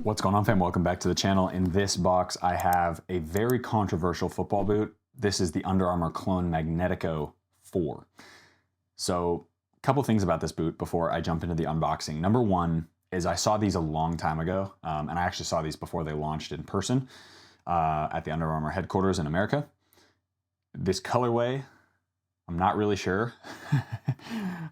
What's going on, fam? Welcome back to the channel. In this box, I have a very controversial football boot. This is the Under Armour Clone Magnetico 4. So, a couple things about this boot before I jump into the unboxing. Number one is I saw these a long time ago, and I actually saw these before they launched in person at the Under Armour headquarters in America. This colorway, I'm not really sure.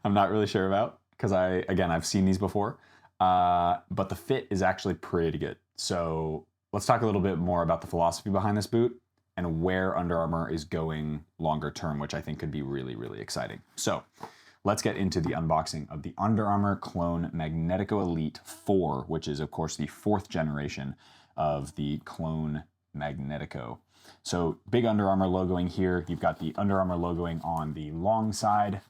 I'm not really sure about because I've seen these before. But the fit is actually pretty good. So let's talk a little bit more about the philosophy behind this boot and where Under Armour is going longer term, which I think could be really, really exciting. So let's get into the unboxing of the Under Armour Clone Magnetico Elite 4, which is of course the 4th generation of the Clone Magnetico. So big Under Armour logoing here. You've got the Under Armour logoing on the long side,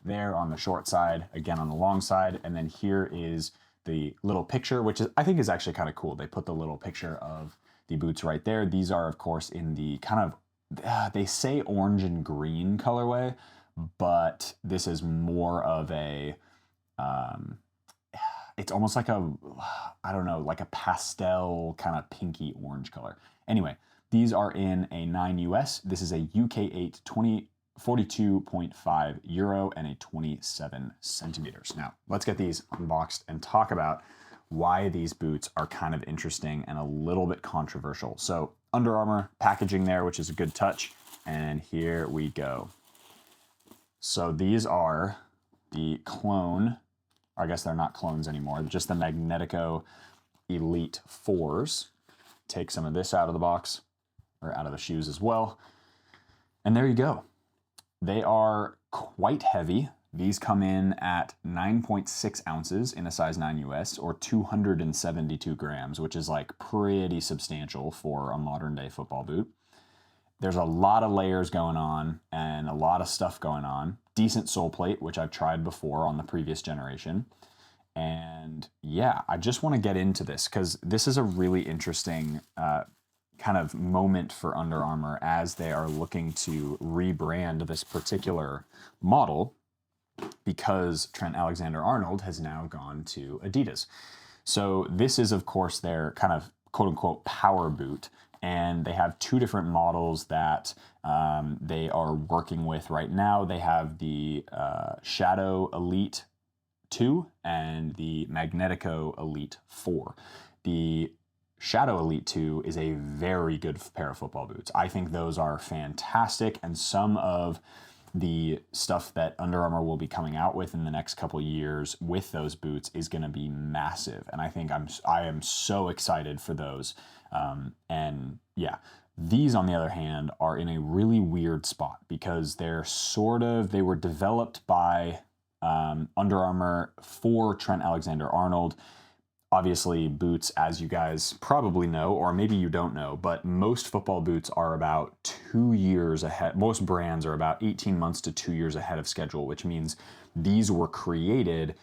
there on the short side, again on the long side, and then here is the little picture, which I think is actually kind of cool. They put the little picture of the boots right there. These are, of course, in the kind of, they say orange and green colorway, but this is more of a, it's almost like a, I don't know, like a pastel kind of pinky orange color. Anyway, these are in a 9 US. This is a UK 8 42.5 euro and a 27 centimeters. Now, let's get these unboxed and talk about why these boots are kind of interesting and a little bit controversial. So Under Armour packaging there, which is a good touch. And here we go. So these are the Clone, or I guess they're not clones anymore, just the Magnetico Elite 4s. Take some of this out of the box, or out of the shoes as well. And there you go. They are quite heavy. These come in at 9.6 ounces in a size 9 US, or 272 grams, which is like pretty substantial for a modern day football boot. There's a lot of layers going on and a lot of stuff going on. Decent sole plate, which I've tried before on the previous generation. And yeah, I just want to get into this because this is a really interesting kind of moment for Under Armour as they are looking to rebrand this particular model because Trent Alexander-Arnold has now gone to Adidas. So this is, of course, their kind of quote-unquote power boot, and they have two different models that they are working with right now. They have the Shadow Elite 2 and the Magnetico Elite 4. The Shadow Elite 2 is a very good pair of football boots. I think those are fantastic, and some of the stuff that Under Armour will be coming out with in the next couple years with those boots is going to be massive, and I think I am so excited for those. And yeah, these on the other hand are in a really weird spot because they were developed by Under Armour for Trent Alexander-Arnold. Obviously, boots, as you guys probably know, or maybe you don't know, but most football boots are about 2 years ahead. Most brands are about 18 months to 2 years ahead of schedule, which means these were created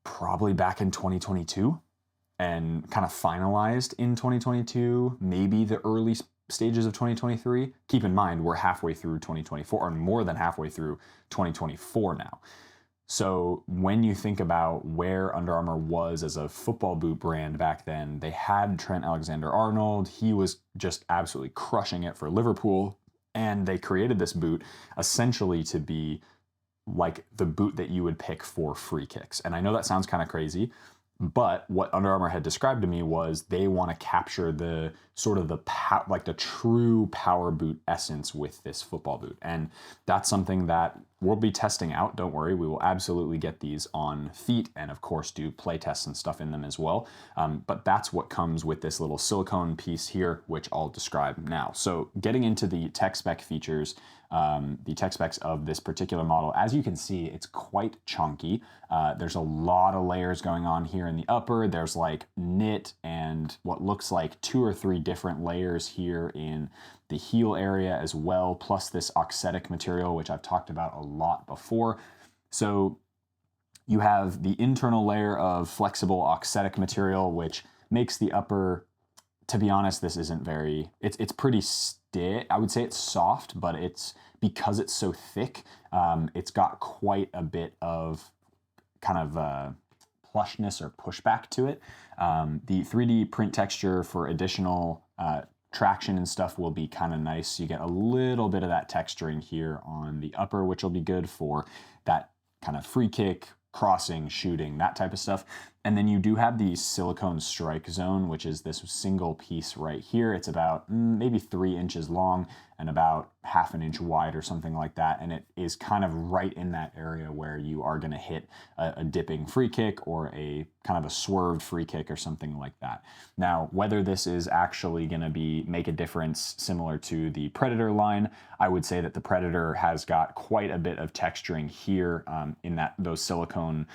probably back in 2022 and kind of finalized in 2022, maybe the early stages of 2023. Keep in mind, we're halfway through 2024, or more than halfway through 2024 now. So when you think about where Under Armour was as a football boot brand back then, they had Trent Alexander-Arnold. He was just absolutely crushing it for Liverpool. And they created this boot essentially to be like the boot that you would pick for free kicks. And I know that sounds kind of crazy, but what Under Armour had described to me was they want to capture the sort of the true power boot essence with this football boot. And that's something that we'll be testing out. Don't worry, we will absolutely get these on feet and of course do play tests and stuff in them as well. But that's what comes with this little silicone piece here, which I'll describe now. So getting into the tech spec features, the tech specs of this particular model, as you can see, it's quite chunky. There's a lot of layers going on here in the upper. There's like knit and what looks like 2 or 3 different layers here in the heel area as well, plus this auxetic material, which I've talked about a lot before. So you have the internal layer of flexible auxetic material, which makes the upper, to be honest, this isn't very, it's pretty stiff. I would say it's soft, but it's, because it's so thick, it's got quite a bit of kind of plushness or pushback to it. The 3D print texture for additional traction and stuff will be kind of nice. You get a little bit of that texturing here on the upper, which will be good for that kind of free kick, crossing, shooting, that type of stuff. And then you do have the silicone strike zone, which is this single piece right here. It's about maybe 3 inches long and about 1/2 inch wide or something like that. And it is kind of right in that area where you are going to hit a dipping free kick or a kind of a swerved free kick or something like that. Now, whether this is actually going to make a difference similar to the Predator line, I would say that the Predator has got quite a bit of texturing here in those silicone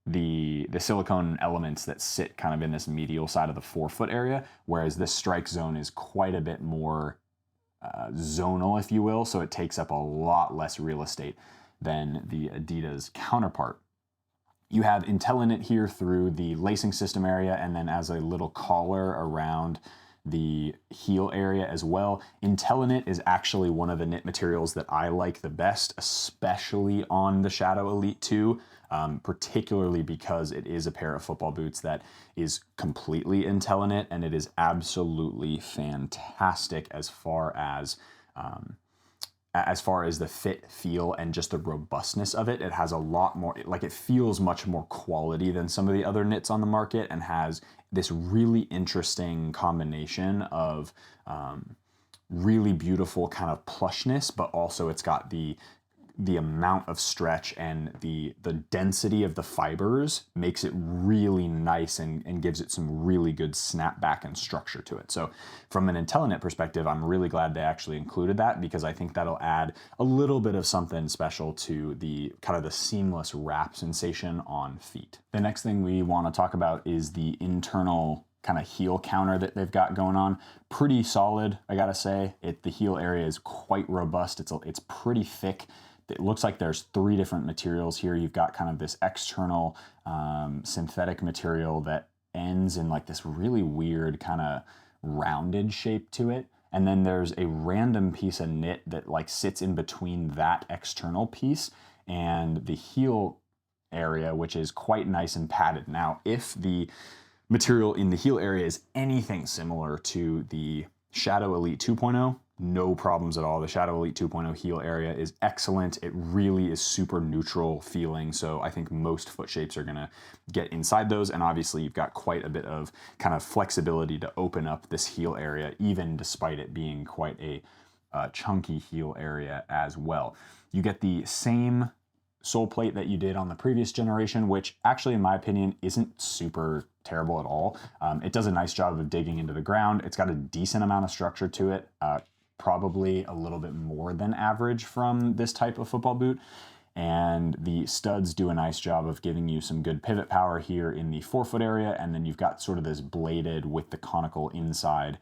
the silicone elements that sit kind of in this medial side of the forefoot area, whereas this strike zone is quite a bit more zonal, if you will, so it takes up a lot less real estate than the Adidas counterpart. You have Intellinet here through the lacing system area, and then as a little collar around the heel area as well. Intellinet is actually one of the knit materials that I like the best, especially on the Shadow Elite 2. Particularly because it is a pair of football boots that is completely Intellinet, and it is absolutely fantastic as far as the fit, feel, and just the robustness of it. It has a lot more, like it feels much more quality than some of the other knits on the market, and has this really interesting combination of really beautiful kind of plushness, but also it's got the amount of stretch and the density of the fibers makes it really nice and gives it some really good snapback and structure to it. So from an Intellinet perspective, I'm really glad they actually included that, because I think that'll add a little bit of something special to the kind of the seamless wrap sensation on feet. The next thing we want to talk about is the internal kind of heel counter that they've got going on. Pretty solid, I gotta say. The heel area is quite robust. It's pretty thick. It looks like there's 3 different materials here. You've got kind of this external synthetic material that ends in like this really weird kind of rounded shape to it. And then there's a random piece of knit that like sits in between that external piece and the heel area, which is quite nice and padded. Now, if the material in the heel area is anything similar to the Shadow Elite 2.0, no problems at all. The Shadow Elite 2.0 heel area is excellent. It really is super neutral feeling, so I think most foot shapes are gonna get inside those, and obviously you've got quite a bit of kind of flexibility to open up this heel area, even despite it being quite a chunky heel area as well. You get the same sole plate that you did on the previous generation, which actually, in my opinion, isn't super terrible at all. It does a nice job of digging into the ground. It's got a decent amount of structure to it, probably a little bit more than average from this type of football boot. And the studs do a nice job of giving you some good pivot power here in the forefoot area, and then you've got sort of this bladed with the conical inside.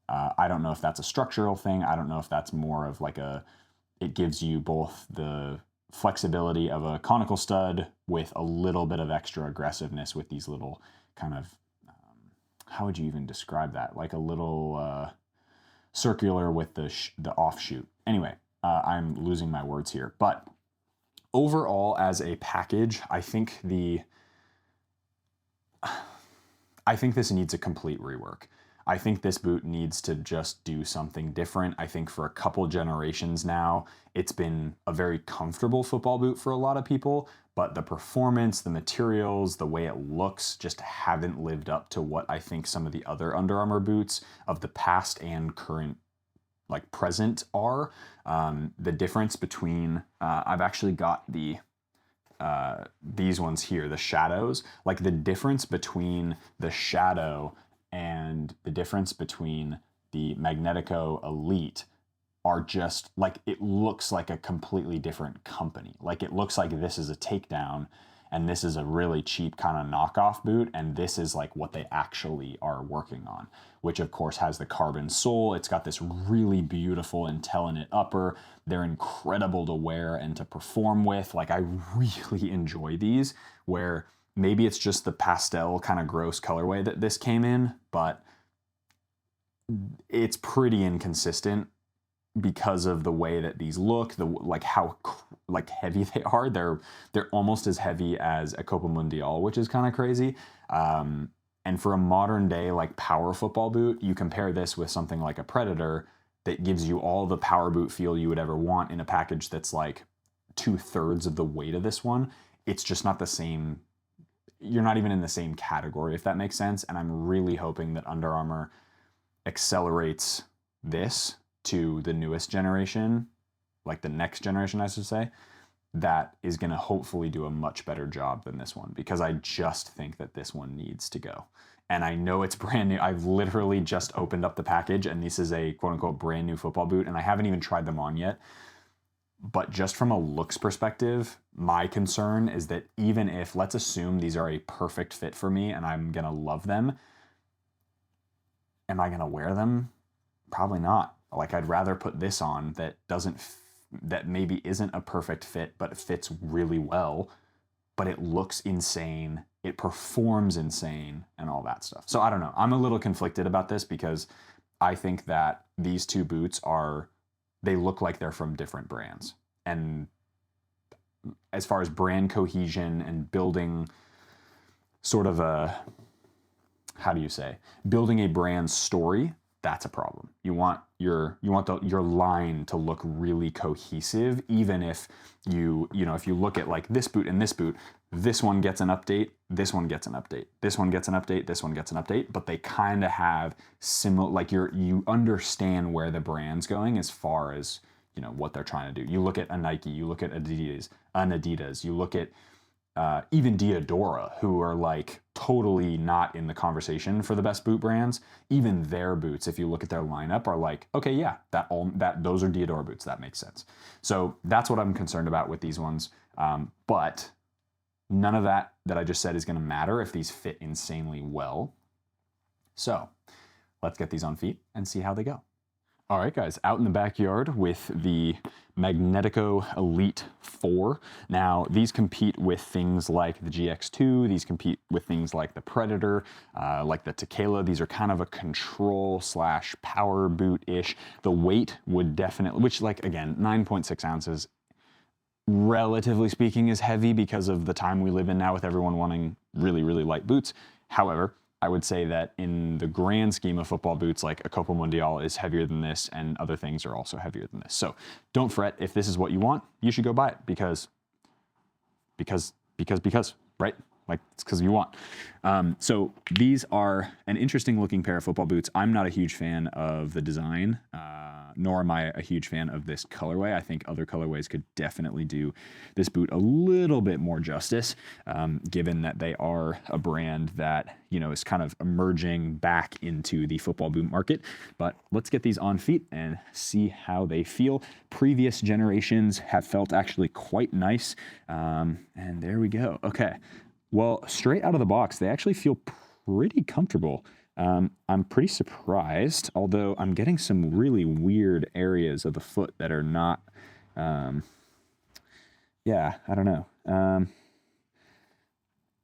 I don't know if that's a structural thing. I don't know if that's more of like it gives you both the flexibility of a conical stud with a little bit of extra aggressiveness with these little kind of, how would you even describe that? Like a little circular with the offshoot. Anyway, I'm losing my words here. But overall, as a package, I think this needs a complete rework. I think this boot needs to just do something different. I think for a couple generations now, it's been a very comfortable football boot for a lot of people, but the performance, the materials, the way it looks just haven't lived up to what I think some of the other Under Armour boots of the past and current, like present, are. The difference between, I've actually got these ones here, the Shadows, like the difference between the Shadow and the difference between the Magnetico Elite are just like, it looks like a completely different company. Like it looks like this is a takedown and this is a really cheap kind of knockoff boot, and this is like what they actually are working on, which of course has the carbon sole. It's got this really beautiful Intellinet upper. They're incredible to wear and to perform with. Like I really enjoy these, where maybe it's just the pastel kind of gross colorway that this came in, but it's pretty inconsistent because of the way that these look, like how like heavy they are. They're almost as heavy as a Copa Mundial, which is kind of crazy. And for a modern day like power football boot, you compare this with something like a Predator that gives you all the power boot feel you would ever want in a package that's like 2/3 of the weight of this one. It's just not the same. You're not even in the same category, if that makes sense. And I'm really hoping that Under Armour accelerates this to the newest generation, like the next generation, I should say, that is going to hopefully do a much better job than this one, because I just think that this one needs to go. And I know it's brand new. I've literally just opened up the package, and this is a quote unquote brand new football boot, and I haven't even tried them on yet. But just from a looks perspective, my concern is that even if, let's assume these are a perfect fit for me and I'm going to love them, am I going to wear them? Probably not. Like, I'd rather put this on that that maybe isn't a perfect fit, but it fits really well, but it looks insane, it performs insane, and all that stuff. So I don't know. I'm a little conflicted about this, because I think that these two boots they look like they're from different brands. And as far as brand cohesion and building sort of building a brand story, that's a problem. You want your line to look really cohesive, even if if you look at like this boot and this boot, this one gets an update, this one gets an update, this one gets an update, this one gets an update, but they kind of have similar, like you understand where the brand's going as far as what they're trying to do. You look at a Nike, you look at Adidas, you look at even Diadora, who are like totally not in the conversation for the best boot brands. Even their boots, if you look at their lineup, are like, okay, yeah, those are Diadora boots. That makes sense. So that's what I'm concerned about with these ones. But none of that I just said is going to matter if these fit insanely well. So let's get these on feet and see how they go. All right, guys, out in the backyard with the Magnetico Elite 4. Now, these compete with things like the GX2. These compete with things like the Predator, like the Tequila. These are kind of a control/power boot-ish. The weight would definitely, which, like, again, 9.6 ounces, relatively speaking, is heavy because of the time we live in now with everyone wanting really, really light boots. However, I would say that in the grand scheme of football boots, like a Copa Mundial is heavier than this, and other things are also heavier than this. So don't fret. If this is what you want, you should go buy it, because, right? Like, it's because you want. So these are an interesting looking pair of football boots. I'm not a huge fan of the design, nor am I a huge fan of this colorway. I think other colorways could definitely do this boot a little bit more justice, given that they are a brand that, is kind of emerging back into the football boot market. But let's get these on feet and see how they feel. Previous generations have felt actually quite nice. And there we go. Okay. Well, straight out of the box, they actually feel pretty comfortable. I'm pretty surprised, although I'm getting some really weird areas of the foot that are not, I don't know.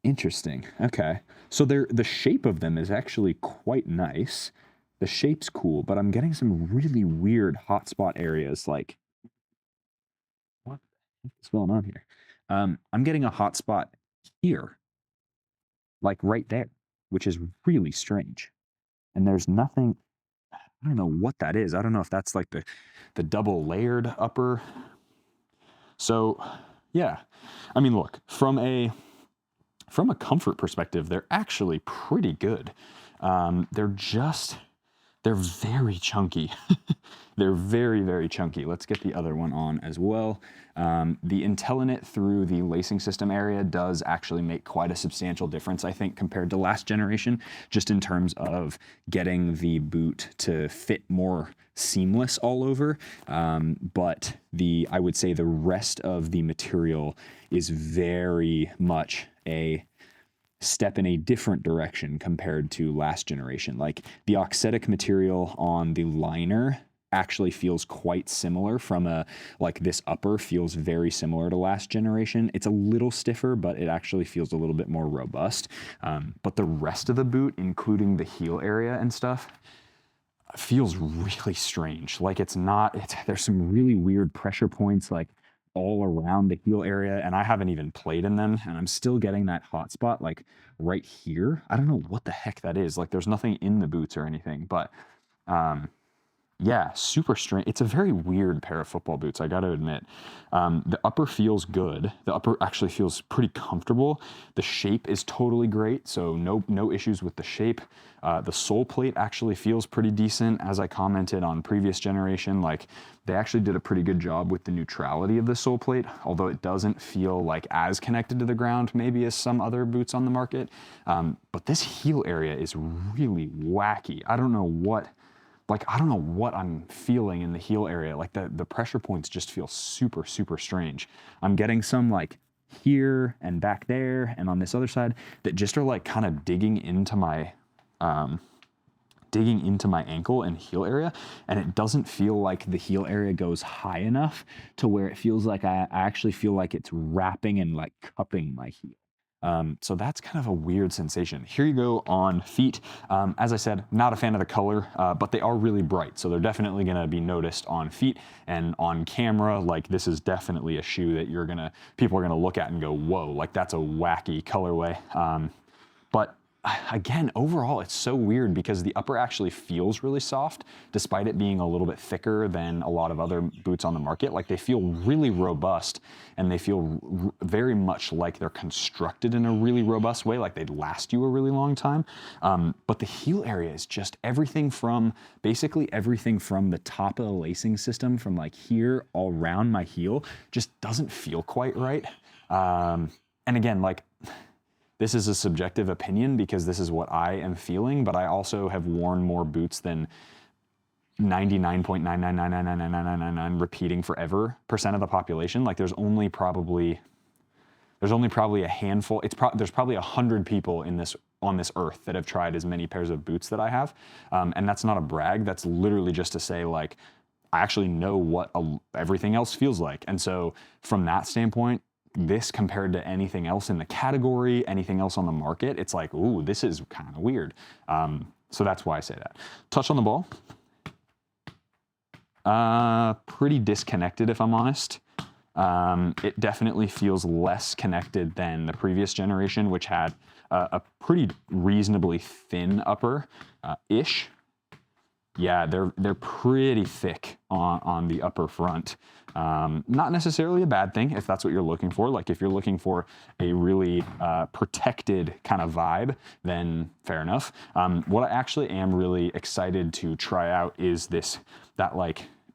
Interesting. Okay. So the shape of them is actually quite nice. The shape's cool, but I'm getting some really weird hotspot areas, like, what the heck is going on here? I'm getting a hotspot here, like right there, which is really strange. And there's nothing, I don't know what that is. I don't know if that's like the double layered upper. So yeah, I mean, look, from a comfort perspective, they're actually pretty good. They're very chunky. They're very, very chunky. Let's get the other one on as well. The Intellinet through the lacing system area does actually make quite a substantial difference, I think, compared to last generation, just in terms of getting the boot to fit more seamless all over. But I would say the rest of the material is very much a step in a different direction compared to last generation. Like, the auxetic material on the liner actually feels quite similar this upper feels very similar to last generation. It's a little stiffer, but it actually feels a little bit more robust. But the rest of the boot, including the heel area and stuff, feels really strange. Like there's some really weird pressure points like all around the heel area, and I haven't even played in them, and I'm still getting that hot spot like right here. I don't know what the heck that is. Like there's nothing in the boots or anything, but yeah, super strange. It's a very weird pair of football boots, I got to admit. The upper feels good. The upper actually feels pretty comfortable. The shape is totally great, so no issues with the shape. The sole plate actually feels pretty decent. As I commented on previous generation, like they actually did a pretty good job with the neutrality of the sole plate, although it doesn't feel like as connected to the ground maybe as some other boots on the market. But this heel area is really wacky. I don't know what I'm feeling in the heel area. Like the pressure points just feel super, super strange. I'm getting some like here and back there and on this other side that just are like kind of digging into my ankle and heel area, and it doesn't feel like the heel area goes high enough to where it feels like I actually feel like it's wrapping and like cupping my heel. So that's kind of a weird sensation. Here you go on feet. As I said, not a fan of the color, but they are really bright. So they're definitely gonna be noticed on feet and on camera. Like this is definitely a shoe that people are gonna look at and go, whoa, like that's a wacky colorway. But again, overall, it's so weird because the upper actually feels really soft, despite it being a little bit thicker than a lot of other boots on the market. Like they feel really robust, and they feel very much like they're constructed in a really robust way, like they'd last you a really long time. But the heel area is just basically everything from the top of the lacing system, from like here all around my heel, just doesn't feel quite right. And again, like, this is a subjective opinion because this is what I am feeling, but I also have worn more boots than 99.9999999 repeating forever % of the population. Like there's only probably a handful. There's probably 100 people on this earth that have tried as many pairs of boots that I have. And that's not a brag. That's literally just to say like, I actually know what everything else feels like. And so from that standpoint, this compared to anything else in the category, anything else on the market, it's like, ooh, this is kind of weird. So that's why I say that. Touch on the ball. Pretty disconnected, if I'm honest. It definitely feels less connected than the previous generation, which had a pretty reasonably thin upper, ish. Yeah, they're pretty thick on the upper front. Not necessarily a bad thing if that's what you're looking for. Like if you're looking for a really protected kind of vibe, then fair enough. What I actually am really excited to try out is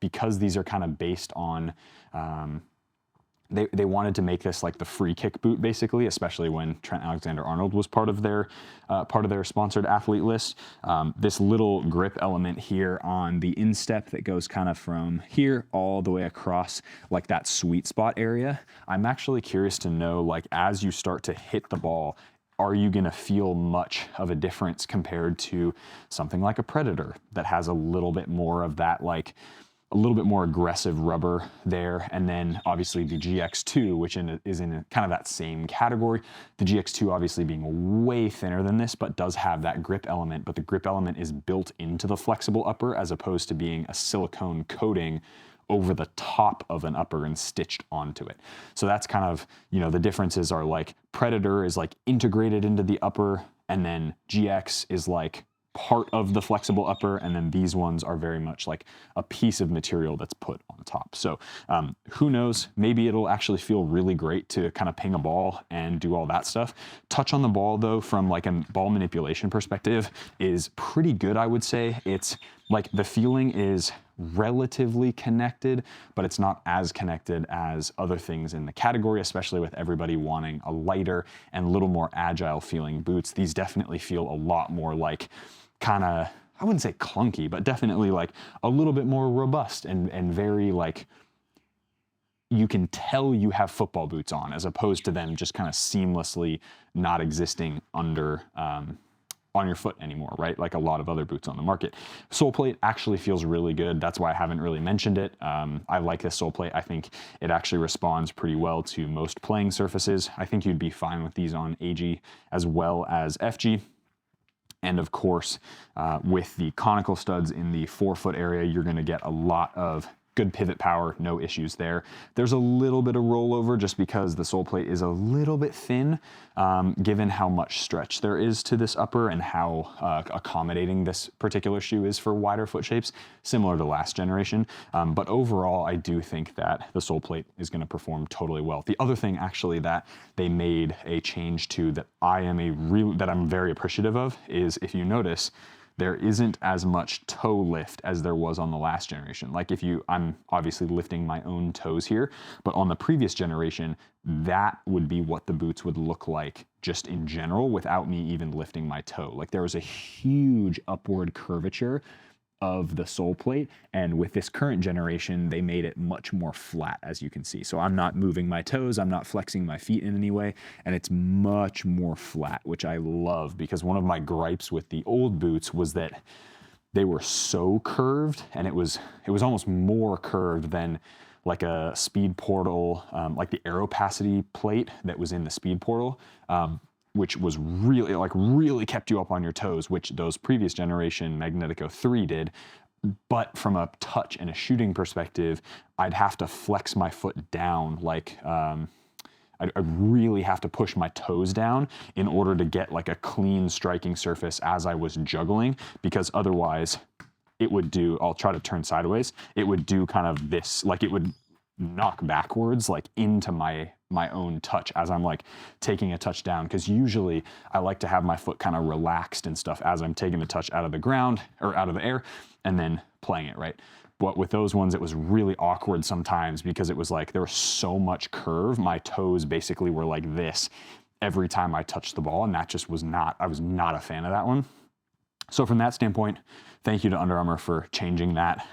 because these are kind of based on, they wanted to make this like the free kick boot basically, especially when Trent Alexander-Arnold was part of their sponsored athlete list. This little grip element here on the instep that goes kind of from here all the way across like that sweet spot area. I'm actually curious to know, like, as you start to hit the ball, are you going to feel much of a difference compared to something like a Predator that has a little bit more of that, like a little bit more aggressive rubber there, and then obviously the GX2, which is in kind of that same category. The GX2 obviously being way thinner than this, but does have that grip element, but the grip element is built into the flexible upper as opposed to being a silicone coating over the top of an upper and stitched onto it. So that's kind of, the differences are like Predator is like integrated into the upper, and then GX is like part of the flexible upper, and then these ones are very much like a piece of material that's put on top. So who knows, maybe it'll actually feel really great to kind of ping a ball and do all that stuff. Touch on the ball though, from like a ball manipulation perspective, is pretty good, I would say. It's like the feeling is relatively connected, but it's not as connected as other things in the category, especially with everybody wanting a lighter and a little more agile feeling boots. These definitely feel a lot more like kind of, I wouldn't say clunky, but definitely like a little bit more robust and very like, you can tell you have football boots on, as opposed to them just kind of seamlessly not existing under on your foot anymore, right? Like a lot of other boots on the market. Sole plate actually feels really good. That's why I haven't really mentioned it. I like this sole plate. I think it actually responds pretty well to most playing surfaces. I think you'd be fine with these on AG as well as FG. And of course, with the conical studs in the forefoot area, you're gonna get a lot of good pivot power, no issues there. There's a little bit of rollover just because the sole plate is a little bit thin, given how much stretch there is to this upper and how accommodating this particular shoe is for wider foot shapes, similar to last generation. But overall, I do think that the sole plate is gonna perform totally well. The other thing actually that they made a change to that I'm very appreciative of is, if you notice, there isn't as much toe lift as there was on the last generation. Like I'm obviously lifting my own toes here, but on the previous generation, that would be what the boots would look like just in general without me even lifting my toe. Like there was a huge upward curvature of the sole plate, and with this current generation they made it much more flat, as you can see. So I'm not moving my toes, I'm not flexing my feet in any way, and it's much more flat, which I love, because one of my gripes with the old boots was that they were so curved, and it was almost more curved than like a speed portal, like the Aeropacity plate that was in the speed portal, which was really kept you up on your toes, which those previous generation Magnetico 3 did. But from a touch and a shooting perspective, I'd have to flex my foot down, like I'd really have to push my toes down in order to get like a clean striking surface as I was juggling, because otherwise it would do, I'll try to turn sideways, it would do kind of this, like it would knock backwards like into my own touch as I'm like taking a touch down, because usually I like to have my foot kind of relaxed and stuff as I'm taking the touch out of the ground or out of the air and then playing it, right? But with those ones, it was really awkward sometimes because it was like there was so much curve. My toes basically were like this every time I touched the ball, and that just was not, I was not a fan of that one. So from that standpoint, thank you to Under Armour for changing that.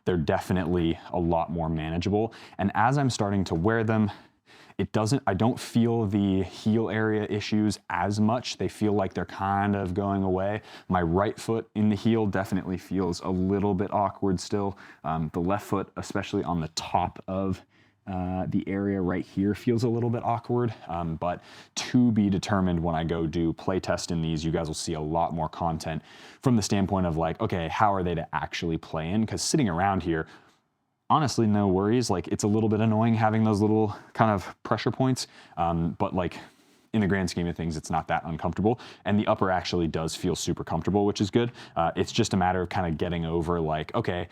They're definitely a lot more manageable. And as I'm starting to wear them, I don't feel the heel area issues as much. They feel like they're kind of going away. My right foot in the heel definitely feels a little bit awkward still. The left foot, especially on the top of the area right here, feels a little bit awkward, but to be determined when I go do play test in these. You guys will see a lot more content from the standpoint of like, okay, how are they to actually play in? Because sitting around here, honestly, no worries. Like it's a little bit annoying having those little kind of pressure points, but like in the grand scheme of things, it's not that uncomfortable. And the upper actually does feel super comfortable, which is good. It's just a matter of kind of getting over like, okay,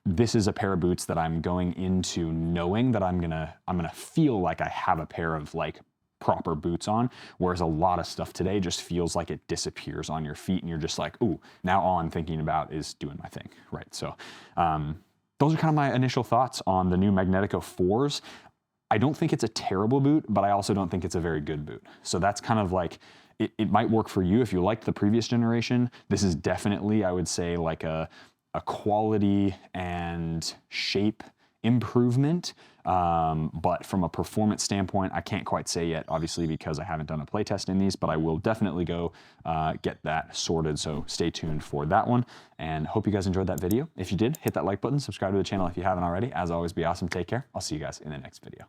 this is a pair of boots that I'm going into knowing that I'm gonna feel like I have a pair of like proper boots on, whereas a lot of stuff today just feels like it disappears on your feet and you're just like, ooh, now all I'm thinking about is doing my thing, right? So those are kind of my initial thoughts on the new Magnetico 4s. I don't think it's a terrible boot, but I also don't think it's a very good boot. So that's kind of like, it might work for you if you liked the previous generation. This is definitely, I would say, like a quality and shape improvement, but from a performance standpoint, I can't quite say yet, obviously, because I haven't done a play test in these, but I will definitely go get that sorted, so stay tuned for that one, and hope you guys enjoyed that video. If you did, hit that like button, subscribe to the channel if you haven't already. As always, be awesome, take care. I'll see you guys in the next video.